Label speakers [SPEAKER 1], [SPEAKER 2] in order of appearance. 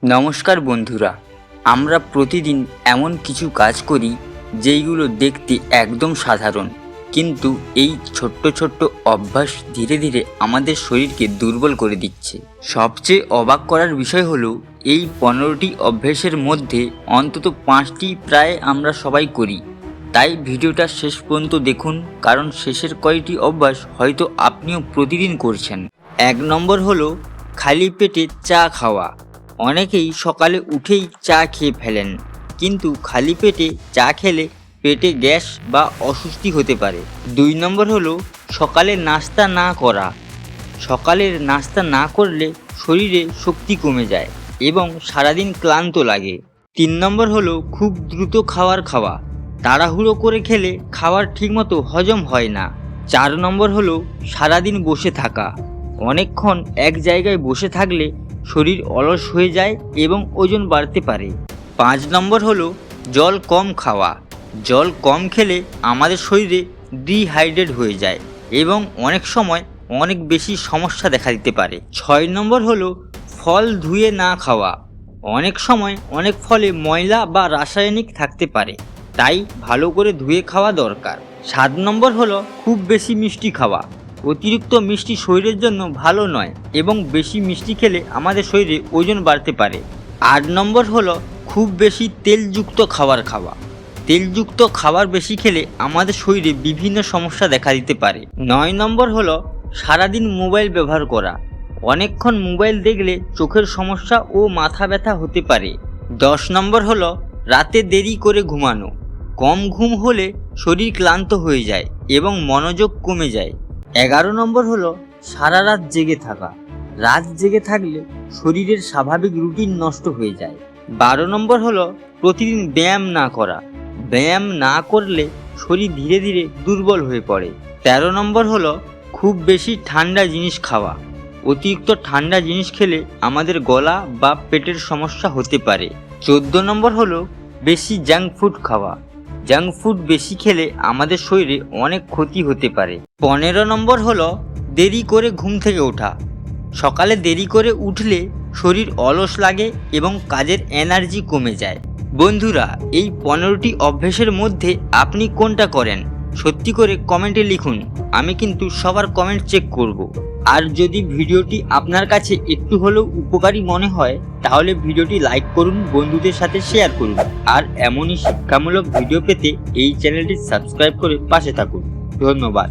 [SPEAKER 1] নমস্কার বন্ধুরা, আমরা প্রতিদিন এমন কিছু কাজ করি যেইগুলো দেখতে একদম সাধারণ, কিন্তু এই ছোট্ট ছোট্ট অভ্যাস ধীরে ধীরে আমাদের শরীরকে দুর্বল করে দিচ্ছে। সবচেয়ে অবাক করার বিষয় হলো এই 15টি অভ্যাসের মধ্যে অন্তত 5টি প্রায় আমরা সবাই করি। তাই ভিডিওটা শেষ পর্যন্ত দেখুন, কারণ শেষের কয়েকটি অভ্যাস হয়তো আপনিও প্রতিদিন করছেন। 1 নম্বর হলো খালি পেটে চা খাওয়া। অনেকেই সকালে উঠেই চা খেয়ে ফেলেন, কিন্তু খালি পেটে চা খেলে পেটে গ্যাস বা অস্বস্তি হতে পারে। 2 নম্বর হলো সকালে নাস্তা না করা। সকালের নাস্তা না করলে শরীরে শক্তি কমে যায় এবং সারাদিন ক্লান্ত লাগে। 3 নম্বর হলো খুব দ্রুত খাওয়া। তাড়াহুড়ো করে খেলে খাবার ঠিকমতো হজম হয় না। 4 নম্বর হলো সারাদিন বসে থাকা। অনেকক্ষণ এক জায়গায় বসে থাকলে শরীর অলস হয়ে যায় এবং ওজন বাড়তে পারে। 5 নম্বর হলো জল কম খাওয়া। জল কম খেলে আমাদের শরীরে ডিহাইড্রেট হয়ে যায় এবং অনেক সময় অনেক বেশি সমস্যা দেখা দিতে পারে। 6 নম্বর হলো ফল ধুয়ে না খাওয়া। অনেক সময় অনেক ফলে ময়লা বা রাসায়নিক থাকতে পারে, তাই ভালো করে ধুয়ে খাওয়া দরকার। 7 নম্বর হলো খুব বেশি মিষ্টি খাওয়া। অতিরিক্ত মিষ্টি শরীরের জন্য ভালো নয় এবং বেশি মিষ্টি খেলে আমাদের শরীরে ওজন বাড়তে পারে। 8 নম্বর হলো খুব বেশি তেলযুক্ত খাবার খাওয়া। তেলযুক্ত খাবার বেশি খেলে আমাদের শরীরে বিভিন্ন সমস্যা দেখা দিতে পারে। 9 নম্বর হলো সারাদিন মোবাইল ব্যবহার করা। অনেকক্ষণ মোবাইল দেখলে চোখের সমস্যা ও মাথা ব্যথা হতে পারে। 10 নম্বর হলো রাতে দেরি করে ঘুমানো। কম ঘুম হলে শরীর ক্লান্ত হয়ে যায় এবং মনোযোগ কমে যায়। 11 নম্বর হলো সারা রাত জেগে থাকা। রাত জেগে থাকলে শরীরের স্বাভাবিক রুটিন নষ্ট হয়ে যায়। 12 নম্বর হলো প্রতিদিন ব্যায়াম না করা। ব্যায়াম না করলে শরীর ধীরে ধীরে দুর্বল হয়ে পড়ে। 13 নম্বর হলো খুব বেশি ঠান্ডা জিনিস খাওয়া। অতিরিক্ত ঠান্ডা জিনিস খেলে আমাদের গলা বা পেটের সমস্যা হতে পারে। 14 নম্বর হলো বেশি জাঙ্ক ফুড খাওয়া। জাঙ্ক ফুড বেশি খেলে আমাদের শরীরে অনেক ক্ষতি হতে পারে। 15 নম্বর হলো দেরি করে ঘুম থেকে ওঠা। সকালে দেরি করে উঠলে শরীর অলস লাগে এবং কাজের এনার্জি কমে যায়। বন্ধুরা, এই 15টি অভ্যাসের মধ্যে আপনি কোনটা করেন সত্যি করে কমেন্টে লিখুন। আমি কিন্তু সবার কমেন্ট চেক করব। আর যদি ভিডিওটি আপনার কাছে একটু হলেও উপকারী মনে হয় তাহলে ভিডিওটি লাইক করুন, বন্ধুদের সাথে শেয়ার করুন। আর এমনই শিক্ষামূলক ভিডিও পেতে এই চ্যানেলটি সাবস্ক্রাইব করে পাশে থাকুন। ধন্যবাদ।